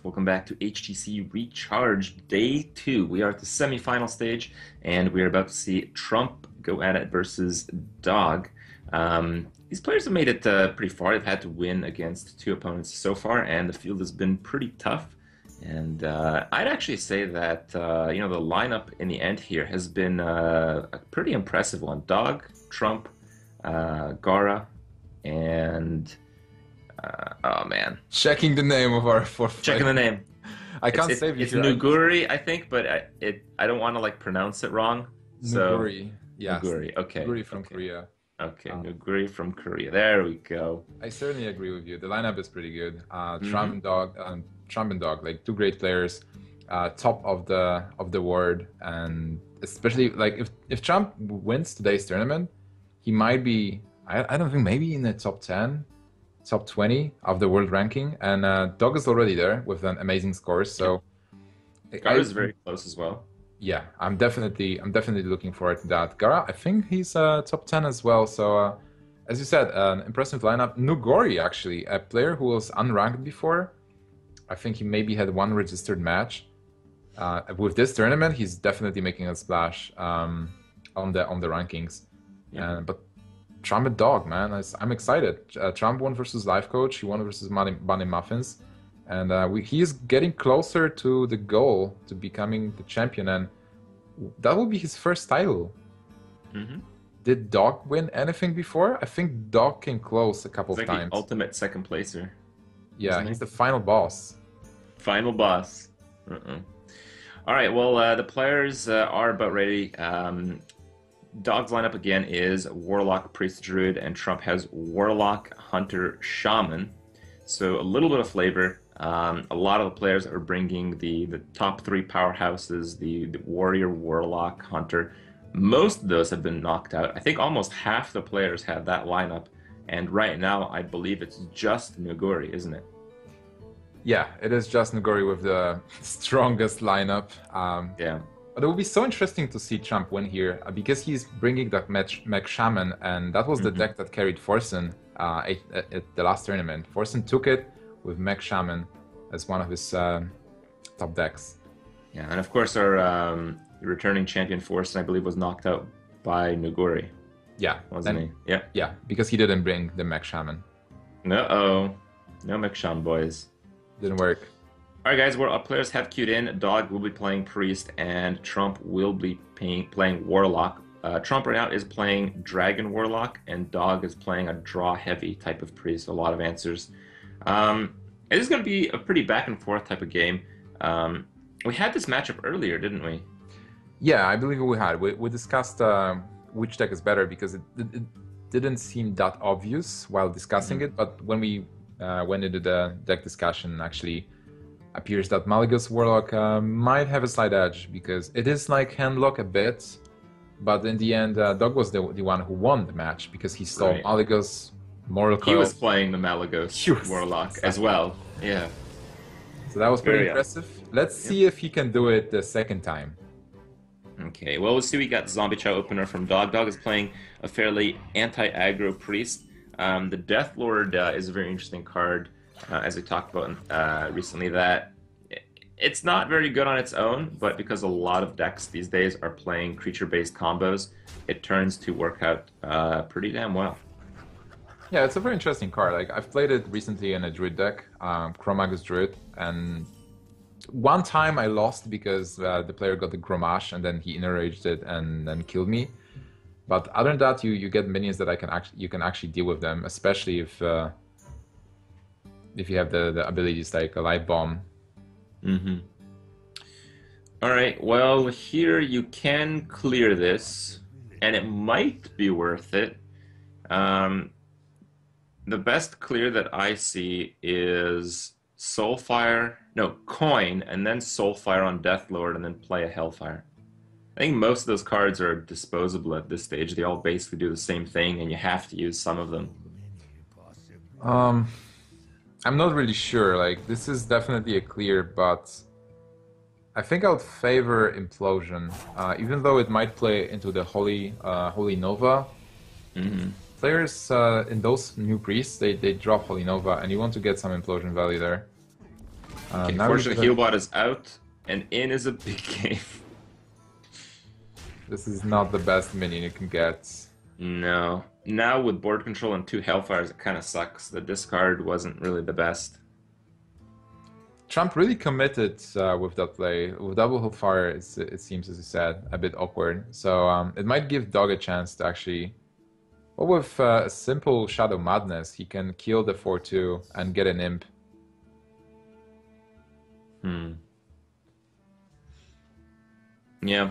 Welcome back to HTC Recharge Day 2. We are at the semifinal stage, and we are about to see Trump go at it versus Dog. These players have made it pretty far. They've had to win against two opponents so far, and the field has been pretty tough. And I'd actually say that the lineup in the end here has been a pretty impressive one. Dog, Trump, Gara, and oh man. Checking the name of our fourth Checking the name. I can't It's save you it's here. Nuguri, I think, but I don't want to like pronounce it wrong. So Nuguri. Yes. Nuguri. Okay. Nuguri from Okay. Korea. Okay. Nuguri from Korea. There we go. I certainly agree with you. The lineup is pretty good. Mhm. Trump and Dog, like two great players, top of the world, and especially like if Trump wins today's tournament, he might be. I don't think maybe in the top 10, top 20 of the world ranking, and Dog is already there with an amazing score. So Gara's very close as well. yeah, I'm definitely looking forward to that. Gara, I think he's top 10 as well. So as you said, an impressive lineup. Nugori actually, a player who was unranked before. I think he maybe had one registered match. With this tournament, he's definitely making a splash on the rankings. Yeah. But Trump and Dog, man, I'm excited. Trump won versus Life Coach. He won versus Bunny Muffins. And he's getting closer to the goal to becoming the champion, and that will be his first title. Mm-hmm. Did Dog win anything before? I think Dog came close a couple It's of like times. the ultimate second placer. Yeah, isn't he? he's the final boss. Final boss. All right. Well, the players are about ready. Dog's lineup again is Warlock, Priest, Druid, and Trump has Warlock, Hunter, Shaman. So a little bit of flavor. A lot of the players are bringing the top three powerhouses, the Warrior, Warlock, Hunter. Most of those have been knocked out. I think almost half the players have that lineup. And right now, I believe it's just Nuguri, isn't it? Yeah, it is just Nagori with the strongest lineup. Yeah. But it will be so interesting to see Trump win here because he's bringing that Mech Shaman, and that was the deck that carried Forsen at the last tournament. Forsen took it with Mech Shaman as one of his top decks. Yeah, and of course our returning champion Forsen, I believe, was knocked out by Nuguri, Yeah, wasn't he? Yeah. yeah, because he didn't bring the Mech Shaman. No Meksham boys. Didn't work. All right, guys, our players have queued in. Dog will be playing Priest, and Trump will be playing Warlock. Trump right now is playing Dragon Warlock, and Dog is playing a draw-heavy type of Priest. A lot of answers. It is going to be a pretty back-and-forth type of game. We had this matchup earlier, didn't we? Yeah, I believe we had. We discussed which deck is better because it didn't seem that obvious while discussing it, but when we went into the deck discussion, actually appears that Malygos Warlock might have a slight edge because it is like handlock a bit, but in the end, Dog was the one who won the match because he stole Right. Malygos, Mortal He Coil. was playing the Malygos He was- Warlock as well. Yeah. So that was pretty Very impressive. Let's see if he can do it the second time. Okay, well, let's see. We got Zombie Chow opener from Dog. Dog is playing a fairly anti-aggro Priest. The Death Lord is a very interesting card, as we talked about recently, that it's not very good on its own, but because a lot of decks these days are playing creature-based combos, it turns to work out pretty damn well. Yeah, it's a very interesting card. Like I've played it recently in a Druid deck, Chromagus Druid, and one time I lost because the player got the Gromash and then he enraged it and then killed me. But other than that, you get minions that you can actually deal with them, especially if you have the abilities like a Light Bomb. All right, well, here you can clear this, and it might be worth it. The best clear that I see is Coin, and then Soulfire on Death Lord, and then play a Hellfire. I think most of those cards are disposable at this stage. They all basically do the same thing, and you have to use some of them. I'm not really sure. Like this is definitely a clear, but I think I would favor Implosion, even though it might play into the Holy Nova. Players in those new priests, they drop Holy Nova, and you want to get some Implosion value there. Okay, Now he's fortunately, gonna... Healbot is out, and in is a big game. This is not the best minion you can get. No. Now with board control and 2 Hellfires, it kind of sucks. The discard wasn't really the best. Trump really committed with that play. With double Hellfire, it seems, as you said, a bit awkward. So it might give Dog a chance to actually... Well, with a simple Shadow Madness, he can kill the 4-2 and get an Imp. Yeah.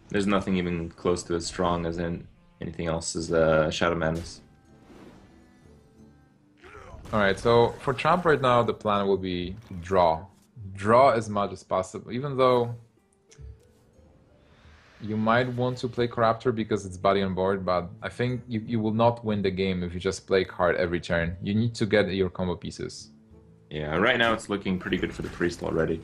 There's nothing even close to as strong as in anything else as Shadow Madness. Alright, so for Trump right now, the plan will be to draw. Draw as much as possible, even though you might want to play Corruptor because it's body on board, but I think you will not win the game if you just play card every turn. You need to get your combo pieces. Yeah, right now it's looking pretty good for the Priest already.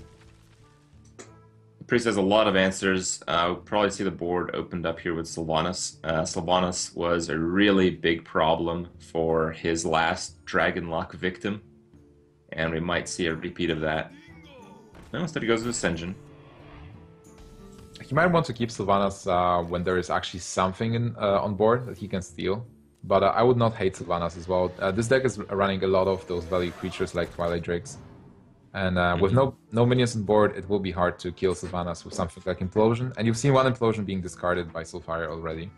The Priest has a lot of answers. We'll probably see the board opened up here with Sylvanas. Sylvanas was a really big problem for his last Dragon Lock victim, and we might see a repeat of that. No, instead he goes with Ascension. He might want to keep Sylvanas when there is actually something on board that he can steal. But I would not hate Sylvanas as well. This deck is running a lot of those value creatures like Twilight Drakes. And with no minions on board, it will be hard to kill Sylvanas with something like Implosion. And you've seen one Implosion being discarded by Soulfire already.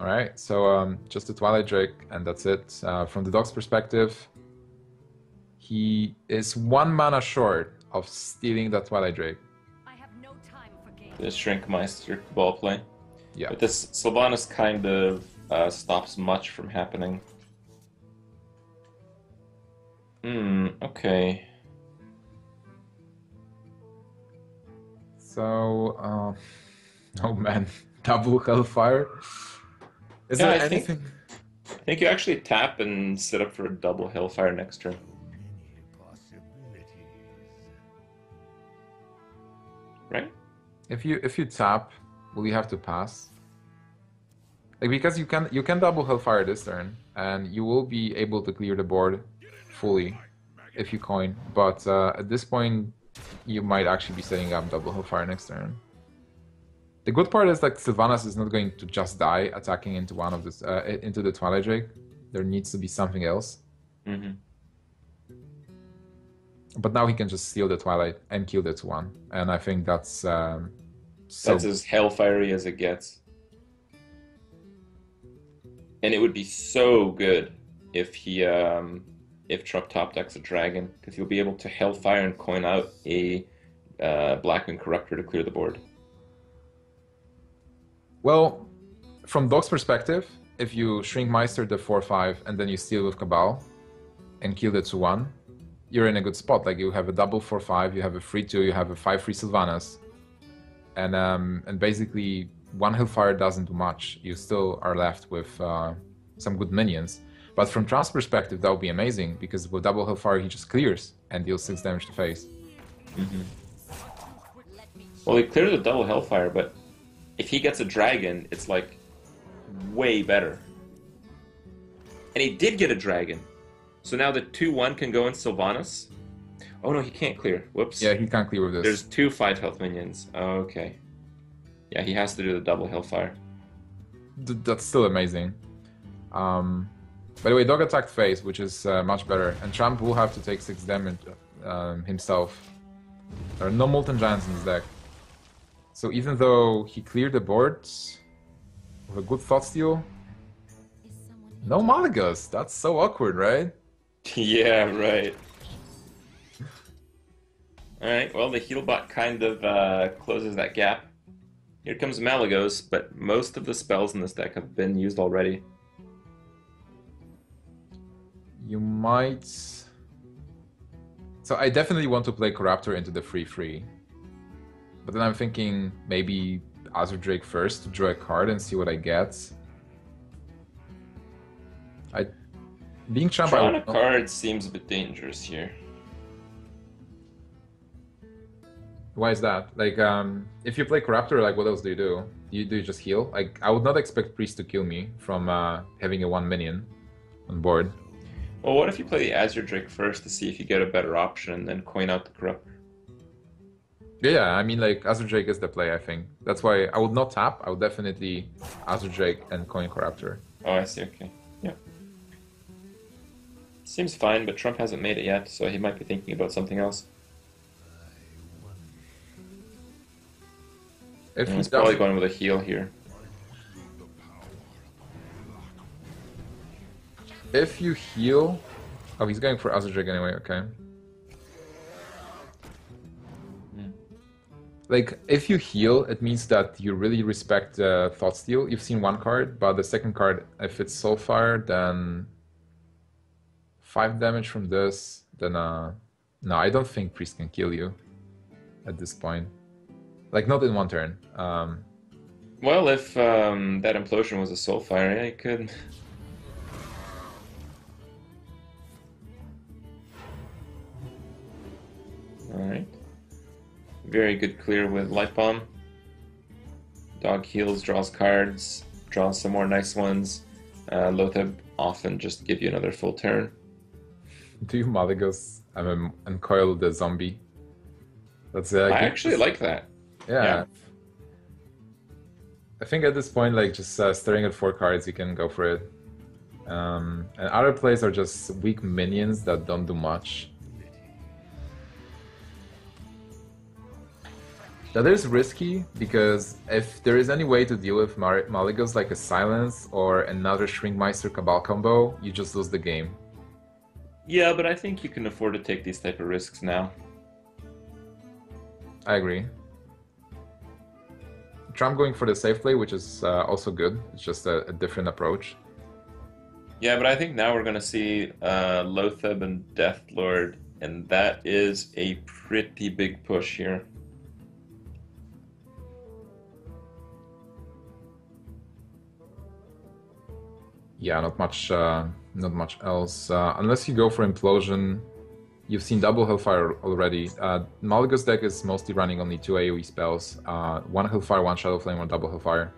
Alright, so just a Twilight Drake, and that's it. From the Dog's perspective, he is 1 mana short of stealing that Twilight Drake. I have no time for games. The Shrinkmeister ball play. Yeah. But this Sylvanas kind of stops much from happening. Okay. So, oh man, double Hellfire? Is Yeah, there I anything? think you actually tap and set up for a double Hellfire next turn. Right? If you tap, will you have to pass? Like, because you can double Hellfire this turn, and you will be able to clear the board fully if you coin. But at this point, you might actually be setting up double Hellfire next turn. The good part is like Sylvanas is not going to just die attacking into one of this into the Twilight Drake. There needs to be something else. But now he can just steal the Twilight and kill the 2-1, and I think that's That's as hellfiery as it gets. And it would be so good if he if Trump top decks a dragon, because he'll be able to hellfire and coin out a Blackwing Corruptor to clear the board. Well, from Dog's perspective, if you Shrink Meister the 4-5 and then you steal with Cabal and kill the 2-1, you're in a good spot. Like, you have a double 4-5, you have a 3-2, you have a 5-3 Sylvanas, and basically one Hellfire doesn't do much. You still are left with some good minions. But from Trump's perspective, that would be amazing, because with double Hellfire he just clears and deals 6 damage to face. Well, he cleared the double Hellfire, but if he gets a dragon, it's like way better. And he did get a dragon. So now the 2-1 can go in Sylvanas. Oh no, he can't clear. Whoops. Yeah, he can't clear with this. There's 2 5 health minions. Okay. Yeah, he has to do the double Hellfire. That's still amazing. By the way, Dog attacked face, which is much better. And Trump will have to take 6 damage himself. There are no Molten Giants in his deck. So even though he cleared the board with a good Thought Steal, no Malagas. That's so awkward, right? Yeah, right. Alright, well, the Healbot kind of closes that gap. Here comes Malagos, but most of the spells in this deck have been used already. You might... So I definitely want to play Corruptor into the 3-3. But then I'm thinking maybe Azure Drake first to draw a card and see what I get. Being Trump, Drawing a card seems a bit dangerous here. Why is that? Like, if you play Corruptor, like, what else do you do? Do you just heal? Like, I would not expect Priest to kill me from having a 1 minion on board. Well, what if you play the Azure Drake first to see if you get a better option and then coin out the Corrupt? Yeah, I mean, like, Azure Drake is the play, I think. That's why I would not tap. I would definitely Azure Drake and Coin Corruptor. Oh, I see. Okay. Yeah. Seems fine, but Trump hasn't made it yet, so he might be thinking about something else. If And he he's probably does, going with a heal here. if you heal... Oh, he's going for Azure Drake anyway, okay. Like, if you heal, it means that you really respect Thought Steal. You've seen one card, but the second card, if it's Soulfire, then 5 damage from this, then no, I don't think Priest can kill you at this point. Like, not in one turn. Well, if that implosion was a Soulfire, yeah, he could. Alright. Very good clear with Light Bomb. Dog heals, draws cards, draws some more nice ones. Lotheb often just give you another full turn. Do you Malygos? I mean, uncoil the zombie. That's I actually like that. Yeah. I think at this point, like, just staring at 4 cards, you can go for it. And other plays are just weak minions that don't do much. That is risky, because if there is any way to deal with Malygos like a Silence or another Shrinkmeister Cabal combo, you just lose the game. Yeah, but I think you can afford to take these type of risks now. I agree. Trump going for the safe play, which is also good. It's just a different approach. Yeah, but I think now we're going to see Lotheb and Deathlord, and that is a pretty big push here. Yeah, not much else. Unless you go for Implosion. You've seen double Hellfire already. Malygos deck is mostly running only 2 AoE spells. 1 Hellfire, 1 Shadow Flame, or double Hellfire.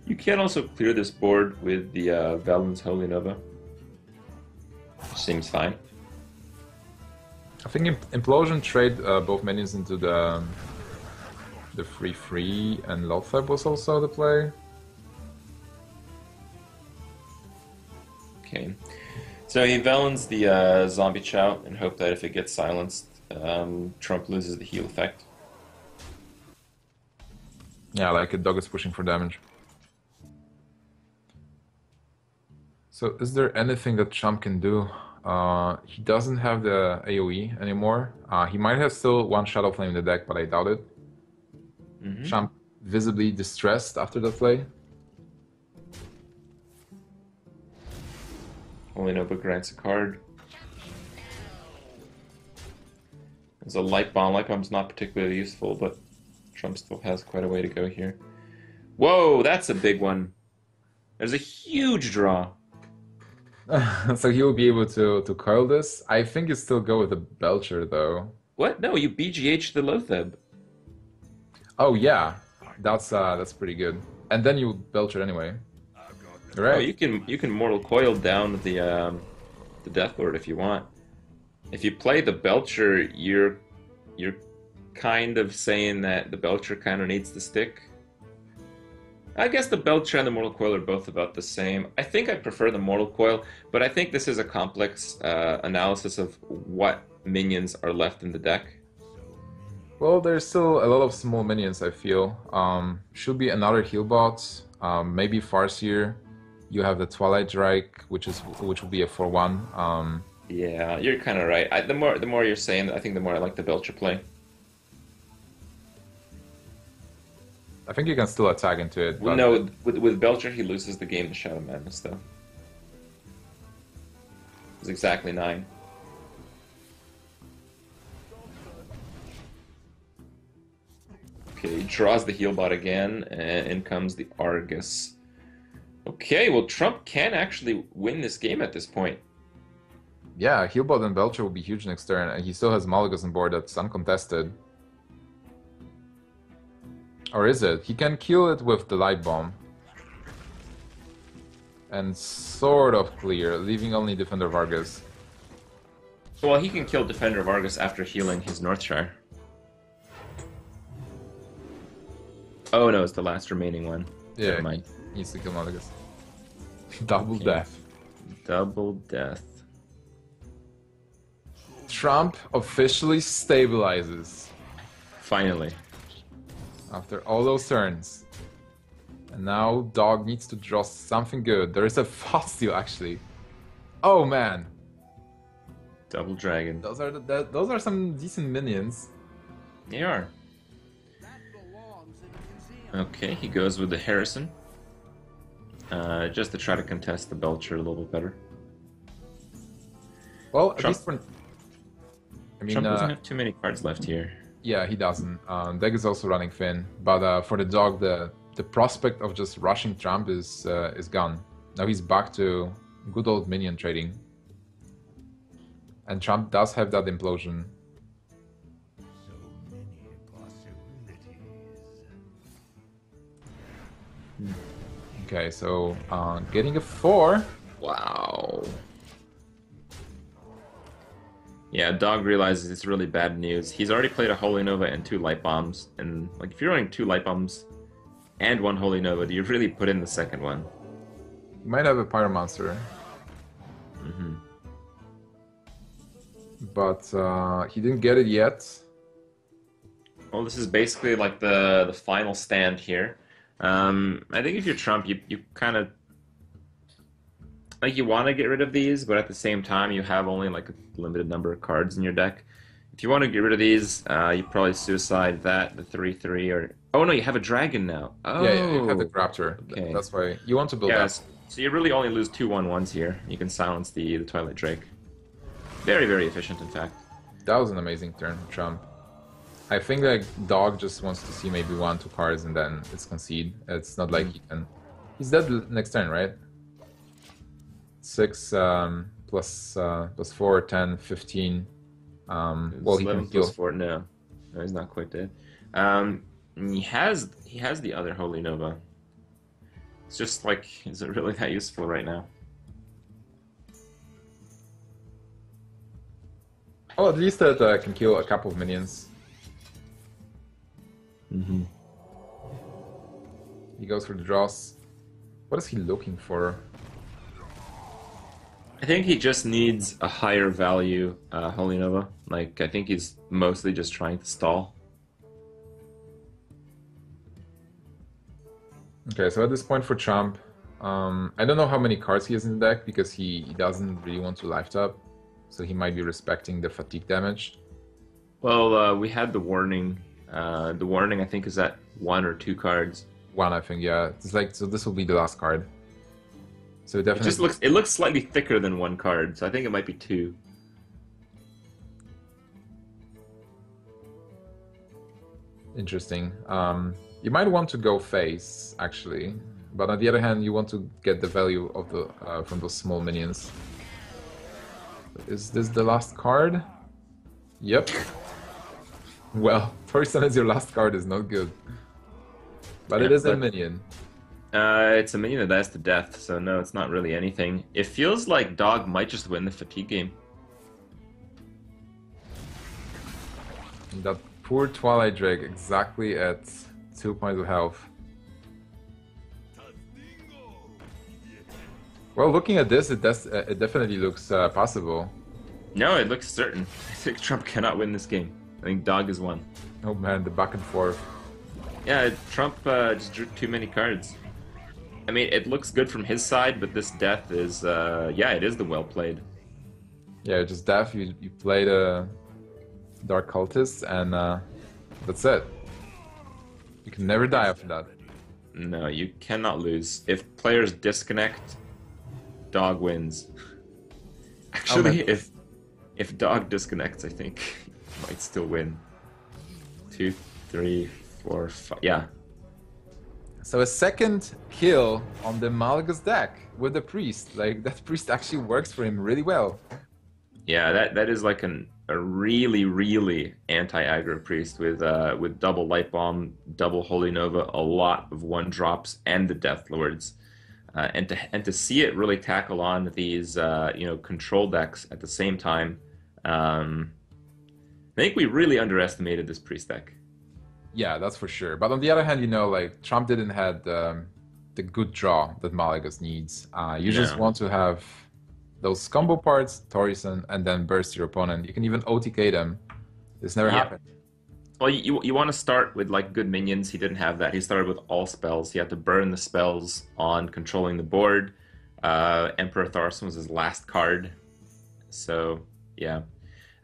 You can also clear this board with the Valen's Holy Nova. Which seems fine. I think Implosion trade both minions into the 3/3, and Lotheb was also the play. Okay. So he Valen's the Zombie Chow and hope that if it gets silenced, Trump loses the heal effect. Yeah, like a dog is pushing for damage. So is there anything that Trump can do? He doesn't have the AoE anymore. He might have still 1 Shadow Flame in the deck, but I doubt it. Trump visibly distressed after that play. Holy Nova grants a card. There's a Light Bomb. Light Bomb's not particularly useful, but Trump still has quite a way to go here. Whoa, that's a big one. There's a huge draw. So he will be able to coil this. I think you still go with the Belcher though. What? No, you BGH the Lotheb. Oh yeah, that's pretty good. And then you Belcher anyway. Right. Oh, you can Mortal Coil down the Deathlord if you want. If you play the Belcher, you're kind of saying that the Belcher kind of needs to stick. I guess the Belcher and the Mortal Coil are both about the same. I think I prefer the Mortal Coil, but I think this is a complex analysis of what minions are left in the deck. Well, there's still a lot of small minions, I feel. Should be another heal bot, maybe Farseer. You have the Twilight Drake, which will be a 4/1. Yeah, you're kind of right. The more you're saying, I think the more I like the Belcher play. I think you can still attack into it. Well, but... no, with Belcher he loses the game to Shadow Madness though. It's exactly 9. Okay, he draws the heal bot again, and in comes the Argus. Okay, well Trump can actually win this game at this point. Yeah, Healbot and Belcher will be huge next turn, and he still has Malygos on board that's uncontested. Or is it? He can kill it with the Light Bomb. and sort of clear, leaving only Defender Vargas. Well, he can kill Defender Vargas after healing his Northshire. Oh no, it's the last remaining one. Yeah, Never mind. he needs to kill Malagas. Double Okay. death. Double death. Trump officially stabilizes Finally. after all those turns. And now Dog needs to draw something good. There is a fast steal actually. Oh man, Double dragon. those are some decent minions. They are. Okay, he goes with the Harrison. Just to try to contest the Belcher a little bit better. Well, at Trump- least for... I mean, Trump doesn't have too many cards left here. yeah, he doesn't. Deck is also running thin, but for the Dog, the prospect of just rushing Trump is gone. Now he's back to good old minion trading, and Trump does have that implosion. Okay, so getting a 4. Wow. Yeah, Dog realizes it's really bad news. He's already played a Holy Nova and 2 Light Bombs, and like if you're running 2 Light Bombs and 1 Holy Nova, do you really put in the second one? He might have a Pyromancer, but he didn't get it yet. Well, this is basically like the final stand here. I think if you're Trump, you kind of like you want to get rid of these, but at the same time, you have only like a limited number of cards in your deck. If you want to get rid of these, you probably suicide that, the 3/3, or oh no, you have a dragon now. Oh, Yeah, you have the Raptor. okay. That's why you want to build Yes. up. So you really only lose 2 1/1s here. You can silence the Twilight Drake. Very, very efficient, in fact. That was an amazing turn from Trump. I think like Dog just wants to see maybe 1-2 cards and then it's concede. It's not like he can. He's dead next turn, right? 6 plus 4, 10, 15. Well, he 11 can heal. plus 4. No, he's not quite dead. He has the other Holy Nova. It's just like, is it really that useful right now? Oh, at least that can kill a couple of minions. Mm-hmm. He goes for the draws. What is he looking for? I think he just needs a higher value Holy Nova. Like, I think he's mostly just trying to stall. Okay, so at this point for Trump, I don't know how many cards he has in the deck because he doesn't really want to life tap, so he might be respecting the fatigue damage. Well, we had the warning. The warning, I think, is at 1 or 2 cards. 1, I think, yeah. It's like, so this will be the last card. So It definitely. just looks slightly thicker than 1 card, so I think it might be 2. Interesting. You might want to go face, actually, but on the other hand, you want to get the value of the from those small minions. Is this the last card? Yep. Well, first as your last card is not good, but it Yeah, is a but- minion. It's a minion that dies to death, so no, it's not really anything. It feels like Dog might just win the fatigue game. That poor Twilight Drake, exactly at 2 points of health. Well, looking at this, it definitely looks possible. No, it looks certain. I think Trump cannot win this game. I think Dog is won. Oh man, the back and forth. Yeah, Trump just drew too many cards. I mean, it looks good from his side, but this death is, yeah, it is the well played. Yeah, just death. You play the Dark Cultist, and that's it. You can never die after that. No, you cannot lose. If players disconnect, Dog wins. Actually, man. if Dog disconnects, I think he might still win. 2, 3, 4, 5. Yeah. So a second kill on the Malgus deck with the priest. Like that priest actually works for him really well. Yeah, that is like a really, really anti-aggro priest with double light bomb, double holy nova, a lot of 1-drops, and the death lords. and to see it really tackle on these control decks at the same time. I think we really underestimated this priest deck. Yeah, that's for sure. But on the other hand, like Trump didn't have the good draw that Malagas needs. You just No. want to have those combo parts, Torison, and then burst your opponent. You can even OTK them. This never Yeah. happened. Well, you want to start with like good minions. He didn't have that. He started with all spells. He had to burn the spells on controlling the board. Emperor Tharson was his last card. So yeah,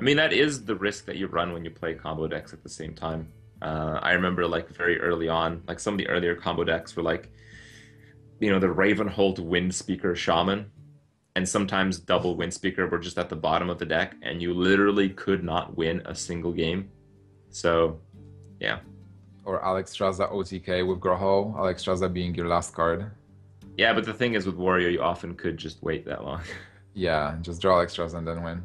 I mean that is the risk that you run when you play combo decks at the same time. I remember like very early on, like some of the earlier combo decks were like, the Ravenhold Wind Speaker Shaman, and sometimes double Wind Speaker were just at the bottom of the deck, and you literally could not win a single game. So, yeah. Or Alexstrasza OTK with Groho, Alexstrasza being your last card. Yeah, but the thing is with Warrior, you often could just wait that long. Yeah, just draw Alexstrasza and then win.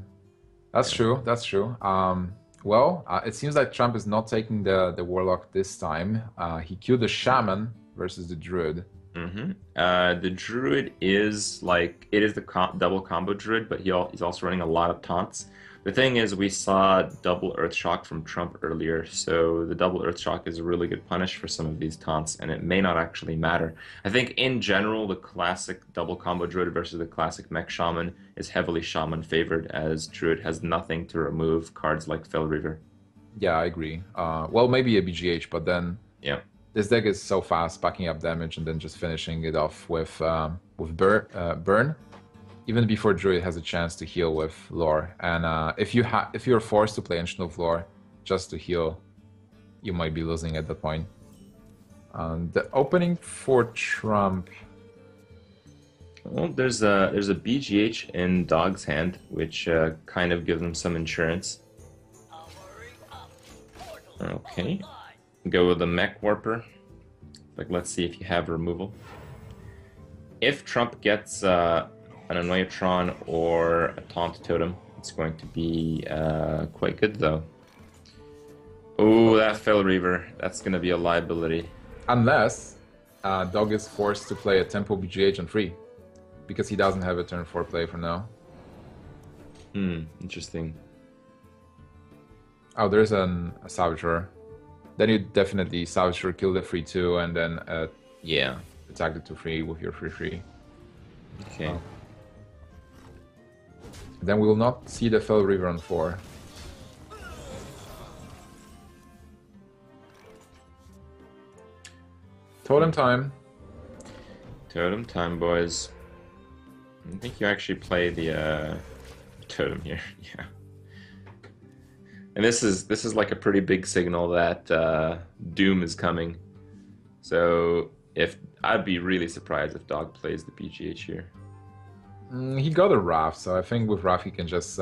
That's true, that's true. It seems like Trump is not taking the Warlock this time. He queued the Shaman versus the Druid. The Druid is like, it is the double combo Druid, but he's also running a lot of taunts. The thing is, we saw double Earth Shock from Trump earlier, so the double Earth Shock is a really good punish for some of these taunts, and it may not actually matter. I think in general, the classic double combo Druid versus the classic Mech Shaman is heavily Shaman favored, as Druid has nothing to remove cards like Fel Reaver. Yeah, I agree. Maybe a BGH, but then Yeah. this deck is so fast, packing up damage and then just finishing it off with burn. Even before Druid has a chance to heal with Lore, and if you're forced to play Ancient of Lore just to heal, you might be losing at that point. The opening for Trump. Well, there's a BGH in Dog's hand, which kind of gives him some insurance. Okay, go with the Mech Warper. Like, let's see if you have removal. If Trump gets an Annoyatron or a Taunt Totem, it's going to be quite good though. Oh, that Fel Reaver, that's going to be a liability. Unless Dog is forced to play a Tempo BGH on free, because he doesn't have a turn 4 play for now. Interesting. Oh, there's a Saboteur. Then you definitely Saboteur, kill the free 2, and then Yeah. attack the 2/3 with your 3/3. Okay. Then we will not see the Fel Reaver on 4. Totem time. Totem time, boys. I think you actually play the totem here. Yeah. And this is like a pretty big signal that Doom is coming. So I'd be really surprised if Dog plays the BGH here. He got a Wrath, so I think with Wrath he can just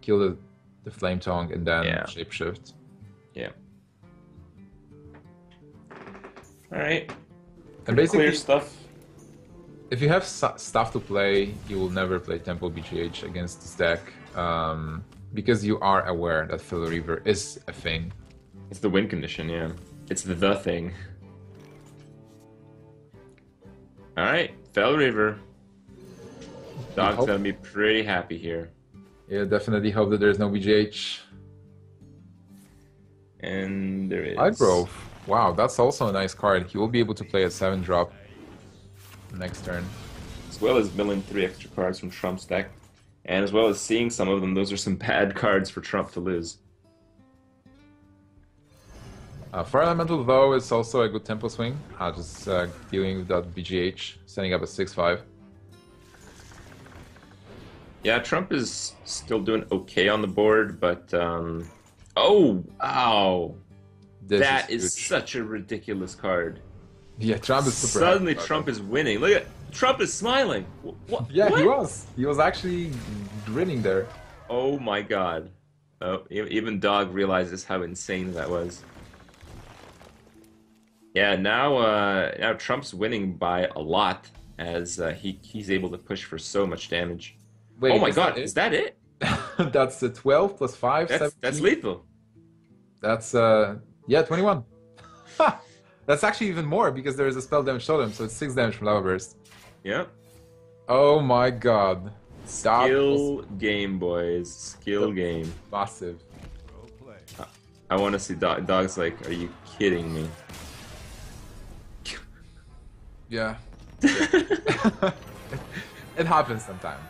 kill the Flame Tongue and then shapeshift. Yeah. All right. And basically, Clear stuff. if you have stuff to play, you will never play Tempo BGH against this deck, because you are aware that Fel Reaver is a thing. It's the win condition, yeah. It's the thing. All right, Fel Reaver. Dog's gonna be pretty happy here. Yeah, definitely hope that there's no BGH. And there is. Igrove. Wow, that's also a nice card. He will be able to play a 7-drop next turn. As well as milling 3 extra cards from Trump's deck. And as well as seeing some of them, those are some bad cards for Trump to lose. Fire Elemental, though, is also a good tempo swing. Just dealing with that BGH, setting up a 6/5. Yeah, Trump is still doing okay on the board, but oh, wow. That is such a ridiculous card. Yeah, Trump is super Suddenly happy Trump about is winning. Look at Trump is smiling. What? Yeah, what? he was. He was actually grinning there. Oh my god. Oh, even Dog realizes how insane that was. Yeah, now Trump's winning by a lot as he's able to push for so much damage. Wait, oh my god, is that it? That's a 12 plus 5, That's 17. lethal. That's 21. That's actually even more because there is a spell damage totem, so it's 6 damage from Lava Burst. Yep. Oh my god. That was Skill game, boys. Skill game. massive. I want to see dogs like, are you kidding me? Yeah. It happens sometimes.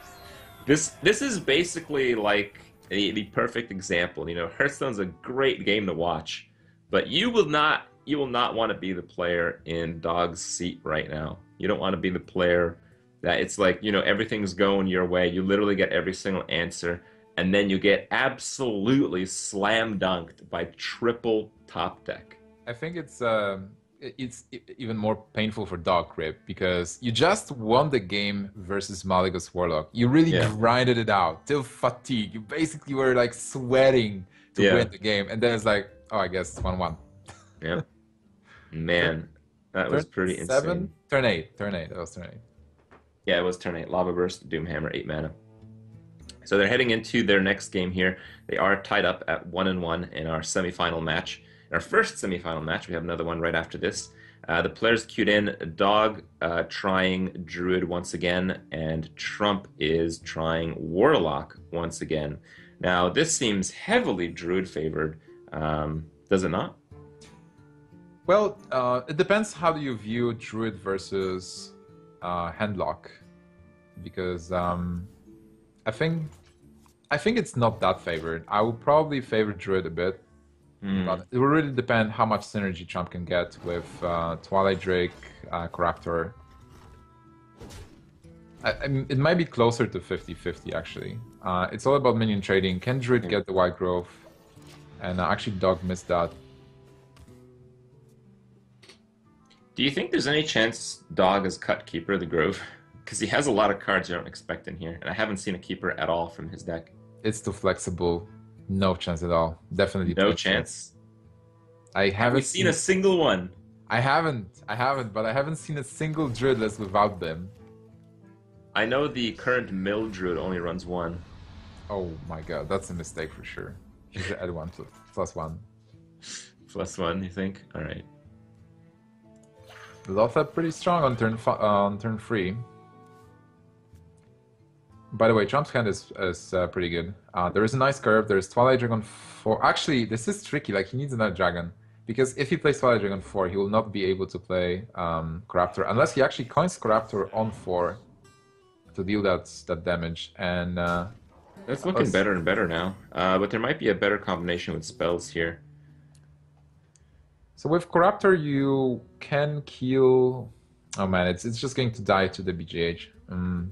This is basically like the perfect example. You know, Hearthstone's a great game to watch, but you will not want to be the player in Dog's seat right now. You don't want to be the player that it's like, you know, everything's going your way. You literally get every single answer, and then you get absolutely slam dunked by triple top deck. I think even more painful for Dog Grip because you just won the game versus Malygos Warlock. You really Yeah. grinded it out till fatigue. You basically were like sweating to Yeah. win the game, and then it's like, oh, I guess 1-1. Yeah. Man, that was Turn pretty 7, insane. turn 8, turn 8. That was turn 8. Yeah, it was turn 8. Lava Burst, Doomhammer, 8 mana. So they're heading into their next game here. They are tied up at 1-1 in our semifinal match. In our first semifinal match, we have another one right after this. The players queued in Dog trying Druid once again, and Trump is trying Warlock once again. Now, this seems heavily Druid favored, does it not? Well, it depends how do you view Druid versus Handlock, because I think it's not that favored. I would probably favor Druid a bit, but it will really depend how much synergy Trump can get with Twilight Drake, Corruptor. I mean, it might be closer to 50-50 actually. It's all about minion trading. Can Druid get the White Growth? And actually Dog missed that. Do you think there's any chance Dog has cut Keeper of the Grove? Because he has a lot of cards you don't expect in here, and I haven't seen a Keeper at all from his deck. It's too flexible. No chance at all. Definitely No too chance. I Have haven't we seen a single one? I haven't, but I haven't seen a single Druidless without them. I know the current Mill Druid only runs one. Oh my god, that's a mistake for sure. You should add one plus one. +1, you think? All right. Lothar pretty strong on turn 3. By the way, Trump's hand is pretty good. There is a nice curve. There is Twilight Dragon 4. Actually, this is tricky. Like, he needs another dragon. Because if he plays Twilight Dragon 4, he will not be able to play Corruptor. Unless he actually coins Corruptor on 4 to deal that damage. And It's looking better and better now. But there might be a better combination with spells here. so with Corruptor, you can kill... Oh man, it's just going to die to the BGH. Oh,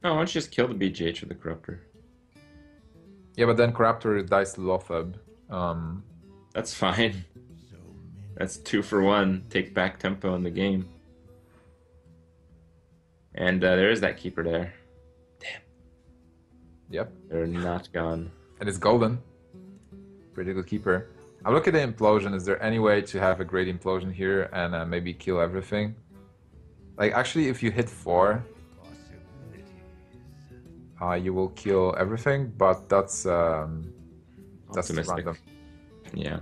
why don't you just kill the BGH with the Corruptor? Yeah, but then Corruptor dies to Lothab. That's fine. That's 2 for 1. Take back tempo in the game. And there is that Keeper there. Damn. Yep. They're not gone. And it's golden. Pretty good keeper. I look at the implosion. Is there any way to have a great implosion here and maybe kill everything? Like, actually, if you hit 4, you will kill everything, but that's Optimistic. random. Yeah.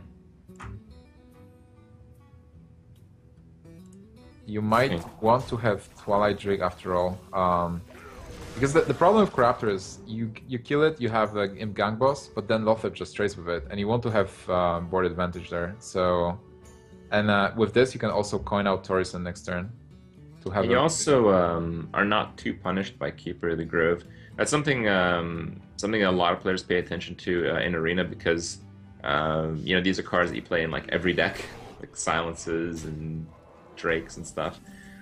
You might want to have Twilight Drake after all. Because the problem with Corruptor is you kill it, you have the Imp Gang Boss, but then Lothar just trades with it, and you want to have board advantage there. So, and with this, you can also coin out Torison next turn to have. And you also are not too punished by Keeper of the Grove. That's something something a lot of players pay attention to in Arena because you know, these are cards that you play in like every deck, like Silences and Drakes and stuff.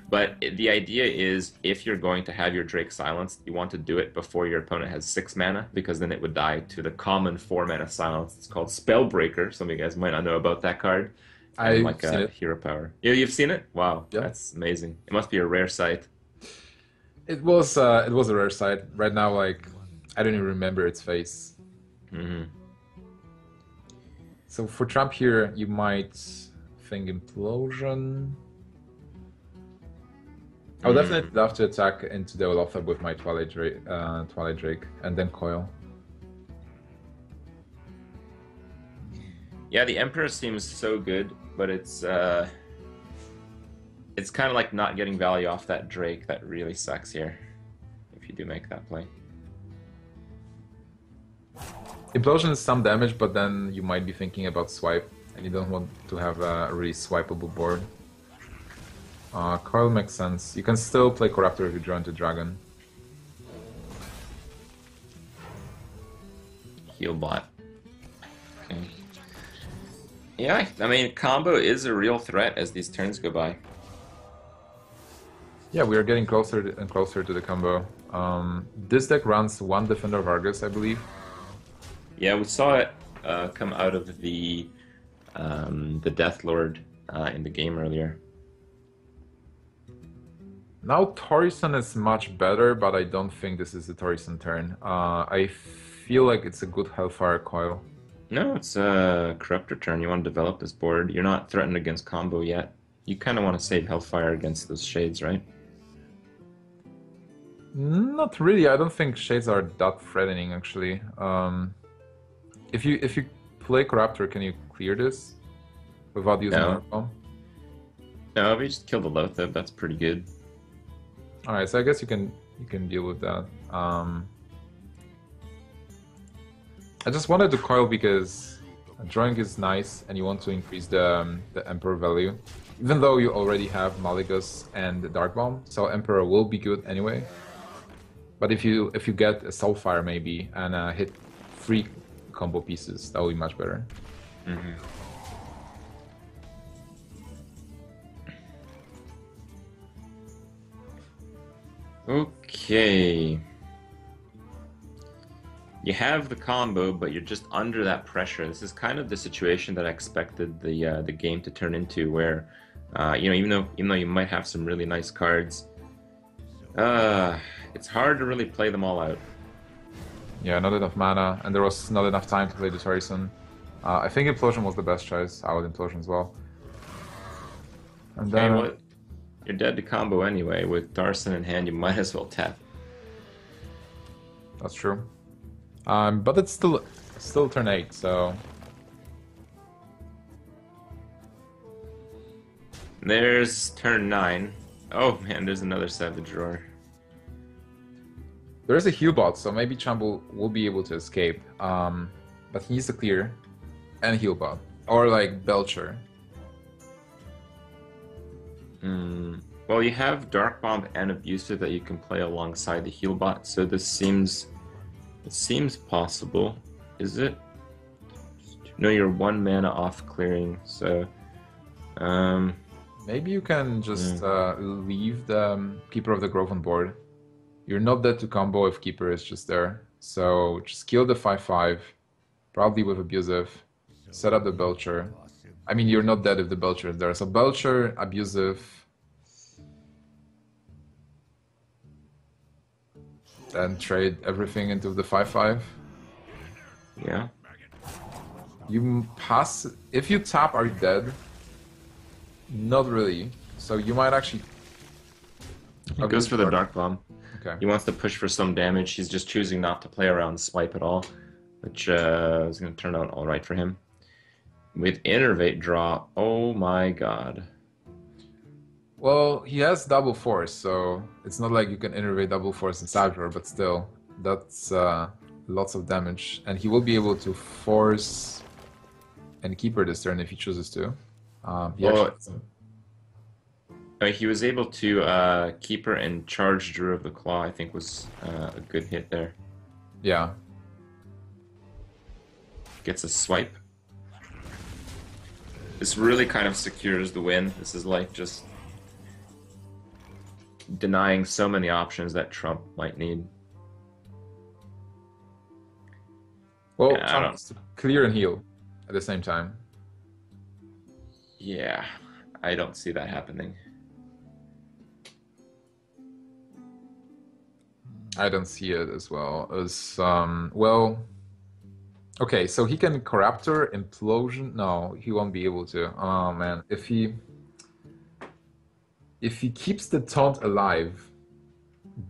But the idea is, if you're going to have your Drake silenced, you want to do it before your opponent has 6 mana, because then it would die to the common 4 mana silence. It's called Spellbreaker. Some of you guys might not know about that card. I've like seen it. Hero Power. Yeah, you've seen it? Wow, Yeah. That's amazing. It must be a rare sight. It was a rare sight. Right now, like, I don't even remember its face. Mm-hmm. So for Trump here, you might think Implosion. I would definitely love to attack into the Lothar with my Twilight Drake, and then Coil. Yeah, the Emperor seems so good, but it's it's kind of like not getting value off that Drake. That really sucks here if you do make that play. Implosion is some damage, but then you might be thinking about swipe, and you don't want to have a really swipeable board. Coil makes sense. You can still play Corruptor if you draw into Dragon. Heal bot. Okay. Yeah, I mean, combo is a real threat as these turns go by. Yeah, we are getting closer and closer to the combo. This deck runs one Defender of Argus, I believe. Yeah, we saw it come out of the Death Lord in the game earlier. Now Torison is much better, but I don't think this is the Torison turn. I feel like it's a good Hellfire Coil. No, it's a Corruptor turn. You want to develop this board. You're not threatened against combo yet. You kind of want to save Hellfire against those Shades, right? Not really. I don't think Shades are that threatening, actually. If you play Corruptor, can you clear this without using No. Dark Bomb? No, if you just kill the Loatheb, that's pretty good. All right, so I guess you can deal with that. I just wanted to coil because drawing is nice, and you want to increase the Emperor value, even though you already have Malygos and the Dark Bomb. So Emperor will be good anyway. But if you get a Soulfire maybe and hit 3 combo pieces, that will be much better. Mm-hmm. Okay. You have the combo, but you're just under that pressure. This is kind of the situation that I expected the game to turn into, where even though you might have some really nice cards, it's hard to really play them all out. Yeah, not enough mana, and there was not enough time to play the Torison. I think Implosion was the best choice. I would Implosion as well. And Okay, then well, you're dead to combo anyway. With Darson in hand, you might as well tap. that's true. But it's still turn 8, so There's turn 9. Oh man, there's another Savage Roar. there is a heal bot, so maybe Chumble will be able to escape. But he needs to clear and heal bot, or like Belcher. Well, you have Dark Bomb and Abusive that you can play alongside the heal bot, so this seems possible. Is it? No, you're 1 mana off clearing, so Maybe you can just leave the Keeper of the Grove on board. You're not dead to combo if Keeper is just there. So just kill the 5/5, probably with Abusive. Set up the Belcher. I mean, you're not dead if the Belcher is there. So Belcher, Abusive. Then trade everything into the 5/5. yeah. You pass. If you tap, are you dead? Not really. So you might actually. He goes for the Dark Bomb. Okay. He wants to push for some damage. He's just choosing not to play around swipe at all, which is going to turn out all right for him. With Innervate draw, oh my god. Well, he has double force, so it's not like you can innervate double force in Savage, but still, that's lots of damage. And he will be able to force and Keeper this turn if he chooses to. He was able to Keeper and charge Drew of the Claw, I think was a good hit there. Yeah. Gets a swipe. This really kind of secures the win. This is like just denying so many options that Trump might need. Well, Yeah, I Trump don't- has to clear and heal at the same time. Yeah, I don't see that happening. I don't see it as well. As well. Okay, so he can Corruptor, Implosion. No, he won't be able to. Oh man, if he keeps the taunt alive,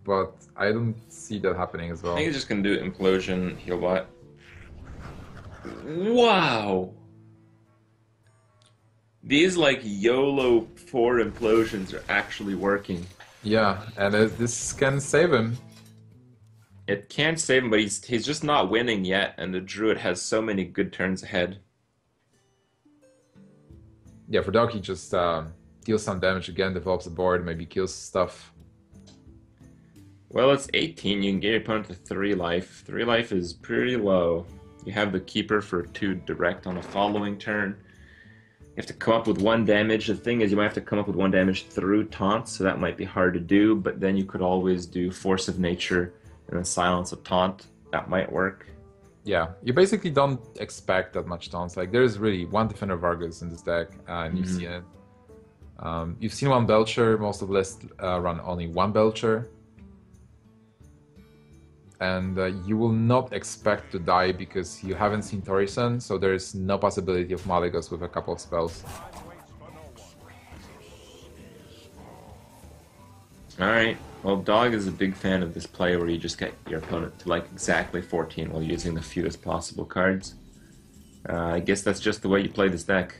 but I don't see that happening as well. I think he's just gonna do Implosion, Healbot. Wow! These like YOLO 4 implosions are actually working. Yeah, and this can save him. It can save him, but he's just not winning yet, and the Druid has so many good turns ahead. Yeah, for Dog, he just deals some damage again, develops the board, maybe kills stuff. Well, it's 18. You can get your opponent to 3 life. 3 life is pretty low. You have the Keeper for 2 direct on the following turn. You have to come up with 1 damage. The thing is, you might have to come up with 1 damage through Taunt, so that might be hard to do, but then you could always do Force of Nature and then Silence of Taunt. That might work. Yeah, you basically don't expect that much taunts. Like, there's really 1 Defender Vargas in this deck, and you've seen it. You've seen 1 Belcher. Most of the list run only 1 Belcher. And you will not expect to die because you haven't seen Torison, so there's no possibility of Malygos with a couple of spells. Alright, well, Dog is a big fan of this play where you just get your opponent to like exactly 14 while using the fewest possible cards. I guess that's just the way you play this deck.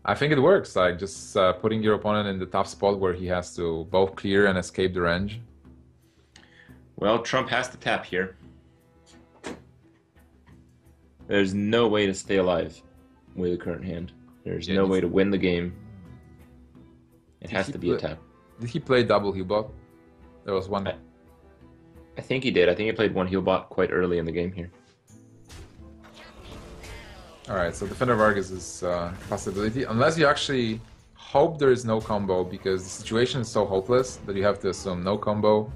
I think it works, like just putting your opponent in the tough spot where he has to both clear and escape the range. Well, Trump has to tap here. There's no way to stay alive with the current hand. There's no way to win the game. It has to be a tap. Did he play double Healbot? There was 1. I think he did. I think he played 1 Healbot quite early in the game here. Alright, so Defender Vargas is a possibility. Unless you actually hope there is no combo, because the situation is so hopeless that you have to assume no combo.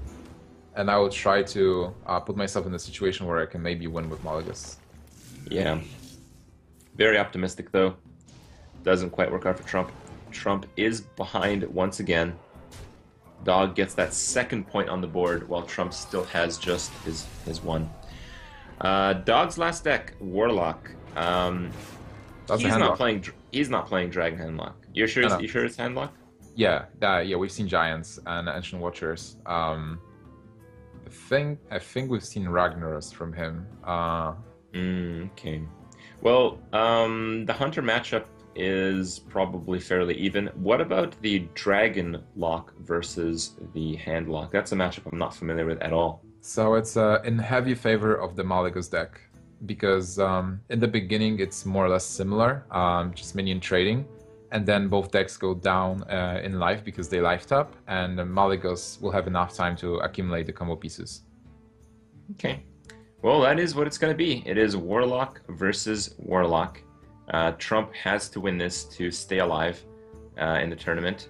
And I will try to put myself in a situation where I can maybe win with Malygos. Yeah. Very optimistic, though. Doesn't quite work out for Trump. Trump is behind once again. Dog gets that 2nd point on the board, while Trump still has just his 1. Dog's last deck, Warlock. He's not playing Dragon Handlock. You sure it's Handlock? Yeah, we've seen Giants and Ancient Watchers. I think we've seen Ragnaros from him. Okay. Well, the Hunter matchup is probably fairly even. What about the Dragon Lock versus the Handlock? That's a matchup I'm not familiar with at all. So it's in heavy favor of the Malygos deck, because in the beginning it's more or less similar, just minion trading. And then both decks go down in life because they life tap, and Malygos will have enough time to accumulate the combo pieces. Okay. Well, that is what it's going to be. It is Warlock versus Warlock. Trump has to win this to stay alive in the tournament.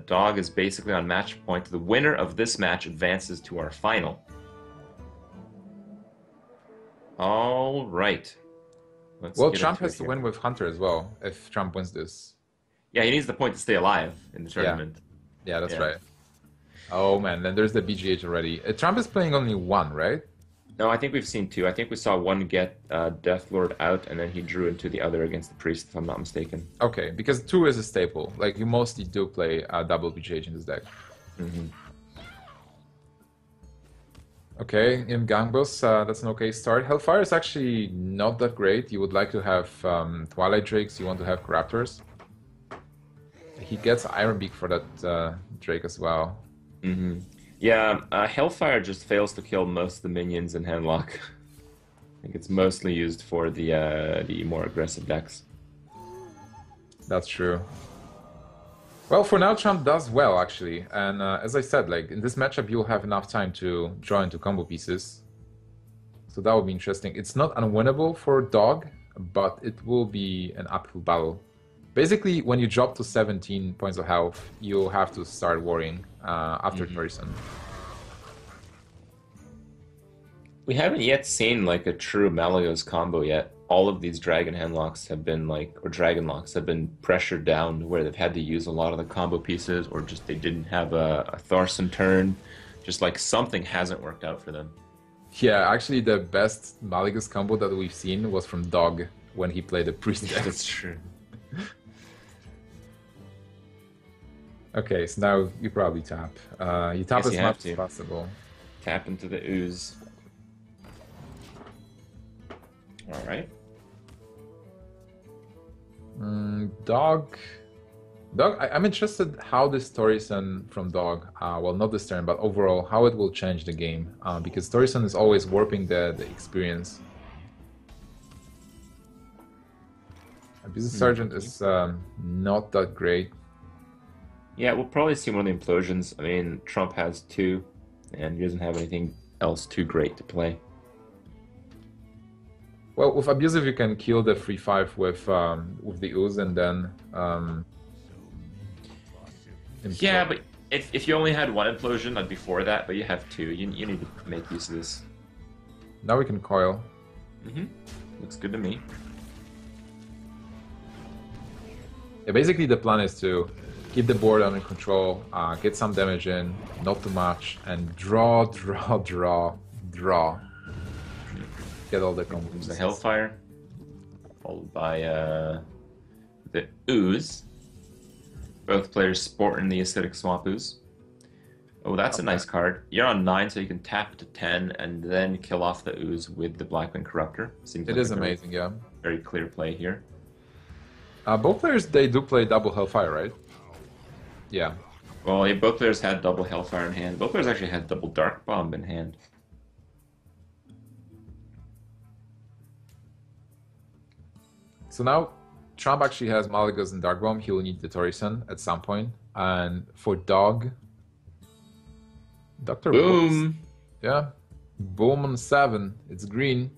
Dog is basically on match point. The winner of this match advances to our final. All right. Well, Trump has to win with Hunter as well, if Trump wins this. Yeah, he needs the point to stay alive in the tournament. Yeah, that's right. Oh, man, then there's the BGH already. Trump is playing only 1, right? No, I think we've seen 2. I think we saw 1 get Deathlord out, and then he drew into the other against the Priest, if I'm not mistaken. Okay, because 2 is a staple. Like, you mostly do play double BGH in this deck. Mm-hmm. Okay, in Gangbus, that's an okay start. Hellfire is actually not that great. You would like to have Twilight Drakes, you want to have Raptors. He gets Ironbeak for that Drake as well. Mm-hmm. Yeah, Hellfire just fails to kill most of the minions in Handlock. I think it's mostly used for the more aggressive decks. That's true. Well, for now, Trump does well, actually. And as I said, like in this matchup, you'll have enough time to draw into combo pieces. So that will be interesting. It's not unwinnable for Dog, but it will be an uphill battle. Basically, when you drop to 17 points of health, you'll have to start worrying after Torison. We haven't yet seen like a true Malygos combo yet. All of these Dragon Handlocks have been or Dragon Locks have been pressured down where they've had to use a lot of the combo pieces, or just they didn't have a Thorson turn. Just like something hasn't worked out for them. Yeah, actually the best Malygos combo that we've seen was from Dog when he played the Priest deck. That's true. Okay, so now you probably tap. You tap as much as possible. Tap into the ooze. All right. Dog. I'm interested how this Torison from Dog, well, not this turn, but overall, how it will change the game. Because Torison is always warping the experience. Abusive Sergeant is not that great. Yeah, we'll probably see one of the implosions. I mean, Trump has 2, and he doesn't have anything else too great to play. Well, with Abusive, you can kill the 3/5 with the Ooze, and then yeah, but if you only had 1 implosion, I'd be for that. But you have 2. You need to make use of this. Now we can coil. Looks good to me. Yeah, basically the plan is to keep the board under control, get some damage in, not too much, and draw. Get all the combos. The Hellfire, followed by the Ooze. Both players sporting the Acidic Swamp Ooze. Oh, that's a nice card. You're on 9, so you can tap to 10 and then kill off the Ooze with the Blackwing Corruptor. Seems it like is amazing, yeah. Very clear play here. Both players, they do play double Hellfire, right? Yeah. Well, yeah, both players had double Hellfire in hand. Both players actually had double Dark Bomb in hand. So now, Trump actually has Malygos and Dark Bomb. He will need the Torison at some point. And for Dog, Dr. Boom! Whoops. Yeah. Boom on 7. It's green.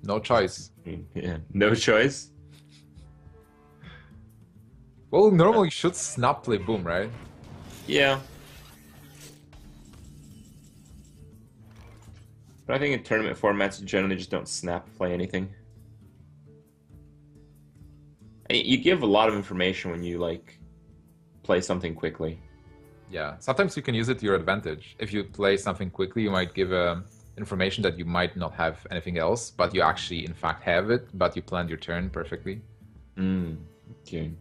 No choice. Yeah, no choice. Well, normally you should snap play Boom, right? Yeah. But I think in tournament formats, you generally just don't snap play anything. You give a lot of information when you, like, play something quickly. Yeah, sometimes you can use it to your advantage. If you play something quickly, you might give information that you might not have anything else, but you actually, in fact, have it, but you planned your turn perfectly. Okay.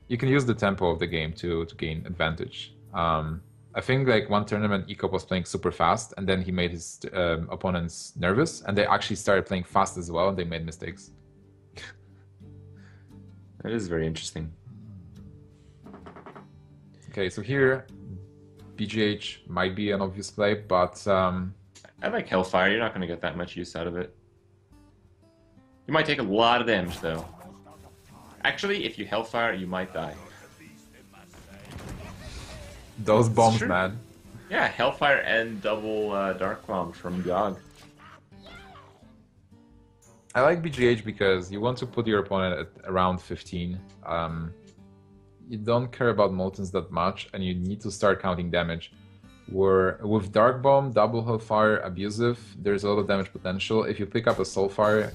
You can use the tempo of the game to gain advantage. I think like one tournament, Ecop was playing super fast, and then he made his opponents nervous, and they actually started playing fast as well, and they made mistakes. That is very interesting. Okay, so here, BGH might be an obvious play, but I like Hellfire. You're not going to get that much use out of it. You might take a lot of damage, though. Actually, if you Hellfire, you might die. those bombs, man. Yeah, Hellfire and double Dark Bomb from Yogg. I like BGH because you want to put your opponent at around 15. You don't care about Moltens that much, and you need to start counting damage. Where with Dark Bomb, double Hellfire, Abusive, there's a lot of damage potential. If you pick up a Soulfire,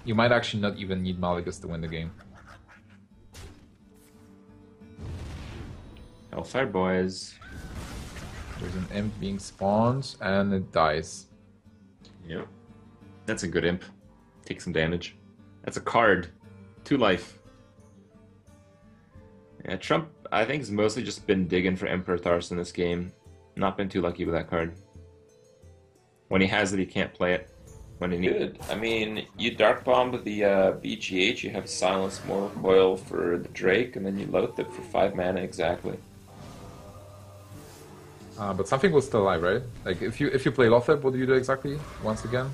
you might actually not even need Malygos to win the game. Hellfire boys. There's an Imp being spawned, and it dies. Yep. That's a good Imp. Take some damage. That's a card. 2 life. Yeah, Trump, I think, has mostly just been digging for Emperor Thars in this game. Not been too lucky with that card. When he has it, he can't play it. When he needs it. I mean, you Dark Bomb with the BGH, you have Silence Mortal Coil for the Drake, and then you Loatheb for 5 mana exactly. But something was still alive, right? Like if you play Lotheb, what do you do exactly? Once again,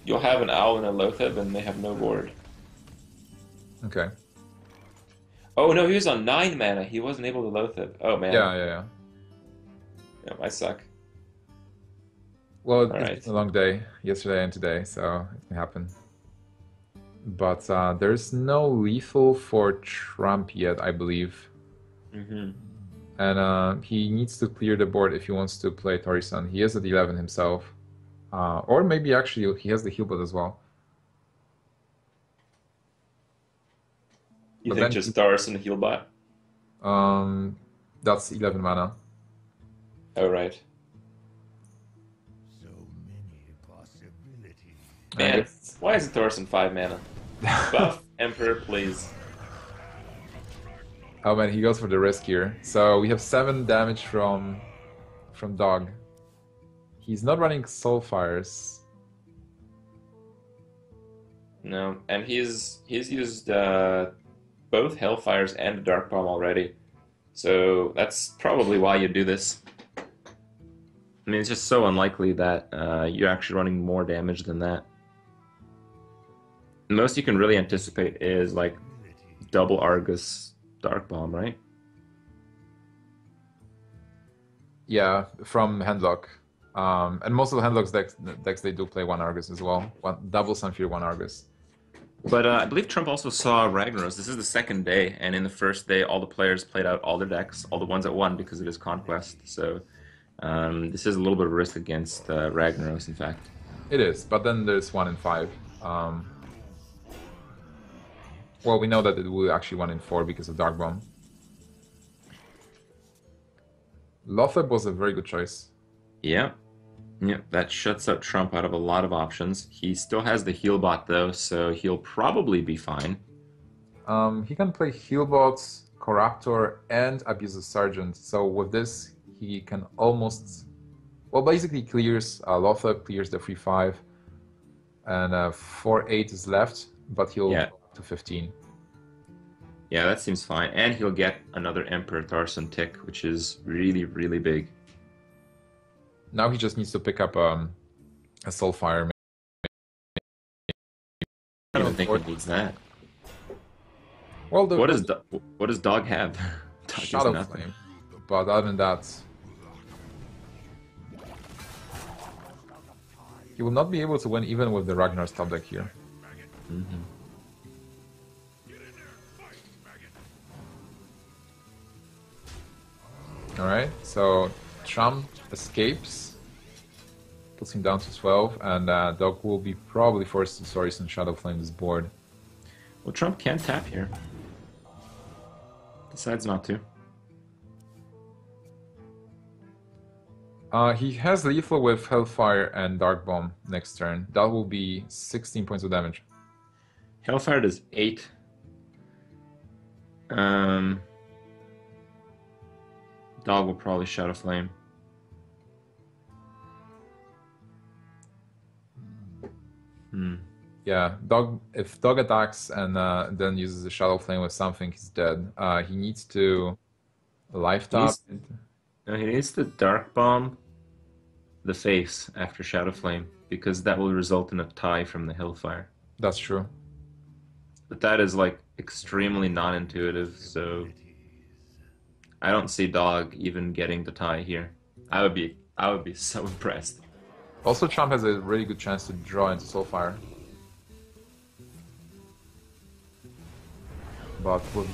You'll have an Owl and a Loatheb, and they have no board. Okay. Oh no, he was on 9 mana. He wasn't able to Loatheb. Oh man. Yeah. Yeah, I suck. Well, it's been a long day, yesterday and today, so it can happen. But there's no lethal for Trump yet, I believe. And he needs to clear the board if he wants to play Tori-san. He is at 11 himself. Or maybe actually he has the heal bot as well. You think just Doris and the heal bot? That's 11 mana. Oh, right. So many possibilities. Man, why isn't Thorson 5 mana? Buff Emperor, please. Oh man, he goes for the risk here. So we have 7 damage from Dog. He's not running Soulfires. No, and he's used both Hellfires and Dark Bomb already, so that's probably why you do this. I mean, it's just so unlikely that you're actually running more damage than that. The most you can really anticipate is like double Argus Dark Bomb, right? Yeah, from Handlock. And most of the Handlock's decks they do play one Argus as well. One double Sunfear, one Argus. But I believe Trump also saw Ragnaros. This is the second day, and in the first day, all the players played out all their decks, all the ones that won because of his conquest. So this is a little bit of a risk against Ragnaros, in fact. It is, but then there's 1 in 5. Well, we know that it will actually 1 in 4 because of Dark Bomb. Lotheb was a very good choice. Yeah. Yeah, that shuts out Trump out of a lot of options. He still has the heal bot though, so he'll probably be fine. He can play Healbot, Corruptor, and Abusive Sergeant. So with this, he can almost... Well, basically clears Lotheb, clears the 3-5, and 4-8 is left, but he'll go up to 15. Yeah, that seems fine. And he'll get another Emperor Tharson tick, which is really, really big. Now he just needs to pick up a Soulfire. I don't think he needs that. Well, what does Dog have? Dog has Shadow nothing. Flame. But other than that, he will not be able to win even with the Ragnar's top deck here. Mm-hmm. Alright, so Trump escapes, puts him down to 12, and Dog will be probably forced to Soris and Shadow Flame this board. Well, Trump can tap here. Decides not to. He has lethal with Hellfire and Dark Bomb next turn. That will be 16 points of damage. Hellfire does 8. Dog will probably Shadow Flame. Yeah, Dog. If Dog attacks and then uses a Shadow Flame with something, he's dead. He needs to life tap. No, he needs to Dark Bomb the face after Shadow Flame, because that will result in a tie from the Hellfire. That's true. But that is like extremely non-intuitive, so I don't see Dog even getting the tie here. I would be so impressed. Also, Trump has a really good chance to draw into Soulfire. But with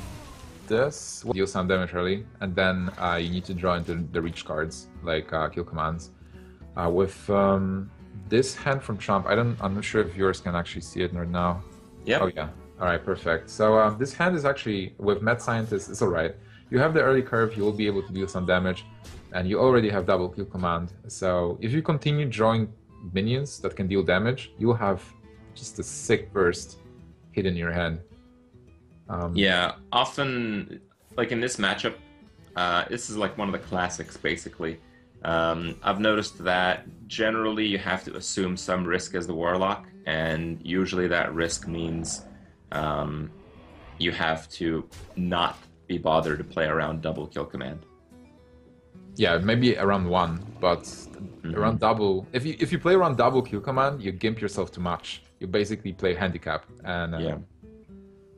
this, we'll deal some damage early, and then you need to draw into the reach cards, like kill commands. With this hand from Trump, I'm not sure if viewers can actually see it right now. Yeah. Oh yeah. All right, perfect. So this hand is actually, with Mad Scientist, it's all right. You have the early curve, you will be able to deal some damage, and you already have double kill command. So if you continue drawing minions that can deal damage, you'll have just a sick burst hidden in your hand. Yeah, often, like in this matchup, this is like one of the classics, basically. I've noticed that generally you have to assume some risk as the Warlock, and usually that risk means you have to not be bothered to play around double kill command. Yeah, maybe around 1, but around double. If you play around double kill command, you gimp yourself too much. You basically play handicap, and yeah,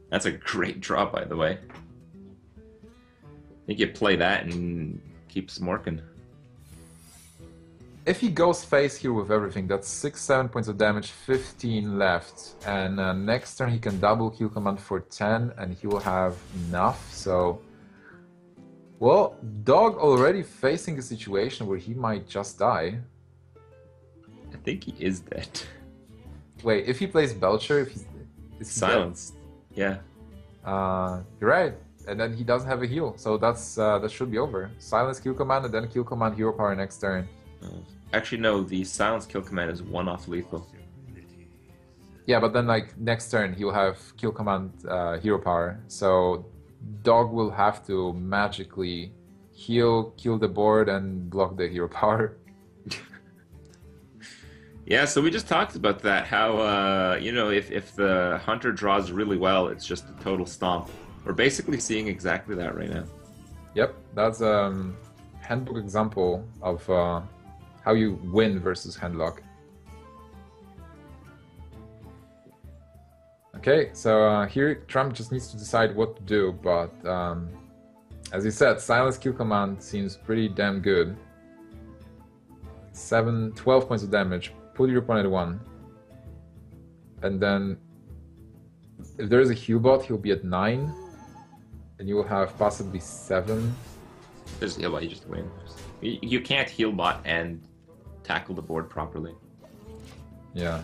that's a great draw, by the way. I think you play that and keep smorking. If he goes face here with everything, that's 6-7 points of damage, 15 left, and next turn he can double kill command for 10, and he will have enough. So, well, Dog already facing a situation where he might just die. I think he is dead. Wait, if he plays Belcher, if he's Silenced. Yeah. You're right, and then he doesn't have a heal, so that should be over. Silence kill command, and then kill command hero power next turn. Actually, no, the silence kill command is 1 off lethal. Yeah, but then like next turn he'll have kill command hero power, so Dog will have to magically heal, kill the board, and block the hero power. Yeah, so we just talked about that. How you know, if the hunter draws really well, it's just a total stomp. We're basically seeing exactly that right now. Yep, that's a handbook example of how you win versus handlock. Okay, so here Trump just needs to decide what to do, but as you said, silence kill command seems pretty damn good. 12 points of damage, put your opponent at 1. And then if there is a heal bot, he'll be at 9. And you will have possibly 7. There's heal bot, you just win. You can't heal bot and tackle the board properly. Yeah.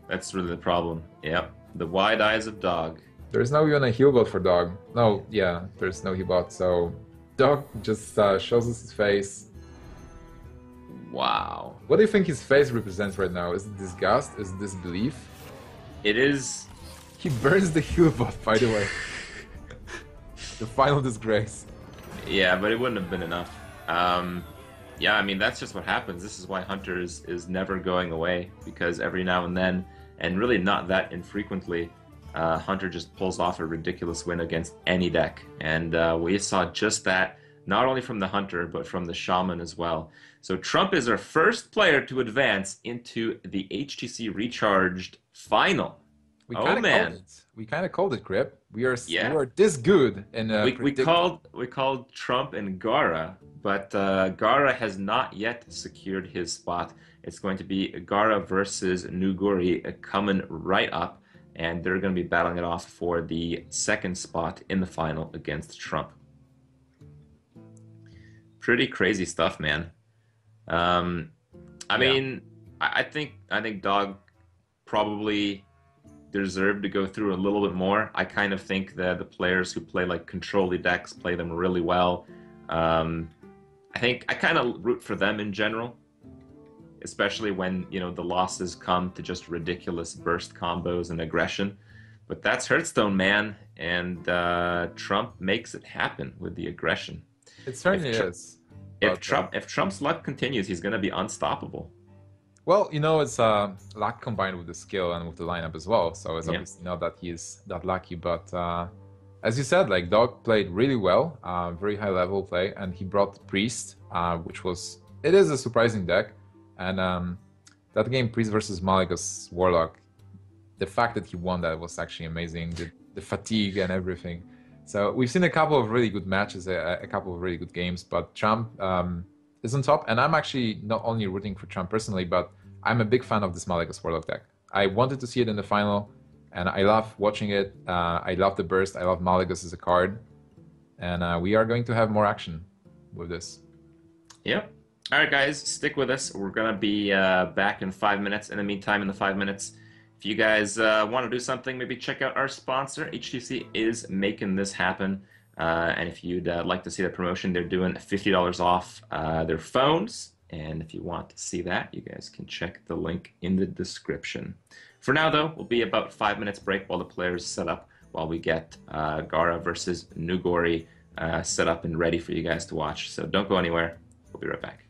That's really the problem. Yep. The wide eyes of Dog. There's no even a heal bot for Dog. No, yeah, there's no heal bot. So Dog just shows us his face. Wow. What do you think his face represents right now? Is it disgust? Is it disbelief? It is. He burns the heal bot, by the way. The final disgrace. Yeah, but it wouldn't have been enough. Yeah, I mean, that's just what happens. This is why Hunter is never going away, because every now and then, and really not that infrequently, Hunter just pulls off a ridiculous win against any deck. And we saw just that, not only from the Hunter, but from the Shaman as well. So Trump is our first player to advance into the HTC Recharged final. We Oh, kind of man. called it. We kind of called it, Grip. We are Yeah. we are this good in We called Trump and Gara, but Gara has not yet secured his spot. It's going to be Gara versus Nuguri coming right up, and they're going to be battling it off for the second spot in the final against Trump. Pretty crazy stuff, man. I mean, I think Dog probably deserve to go through a little bit more. I kind of think that the players who play like control decks play them really well. I think I kind of root for them in general, especially when, you know, the losses come to just ridiculous burst combos and aggression. But that's Hearthstone, man, and Trump makes it happen with the aggression. It certainly is. If But, if Trump's luck continues, he's going to be unstoppable. well, you know, it's luck combined with the skill and with the lineup as well. So it's Yeah. obviously not that he's that lucky, but as you said, like Dog played really well, very high level play, and he brought Priest, which it is a surprising deck, and that game Priest versus Malygos Warlock, the fact that he won that was actually amazing. The fatigue and everything. So we've seen a couple of really good matches, a couple of really good games, but Trump is on top, and I'm actually not only rooting for Trump personally, but I'm a big fan of this Malygos Warlock deck. I wanted to see it in the final, and I love watching it. I love the burst. I love Malygos as a card, and we are going to have more action with this. Yep. All right, guys, stick with us. We're going to be back in 5 minutes. In the meantime, in the 5 minutes, if you guys want to do something, maybe check out our sponsor. HTC is making this happen. And if you'd like to see the promotion, they're doing $50 off their phones. And if you want to see that, you guys can check the link in the description. For now, though, we'll be about 5 minutes break while the players set up, while we get Gara versus Nuguri set up and ready for you guys to watch. So don't go anywhere. We'll be right back.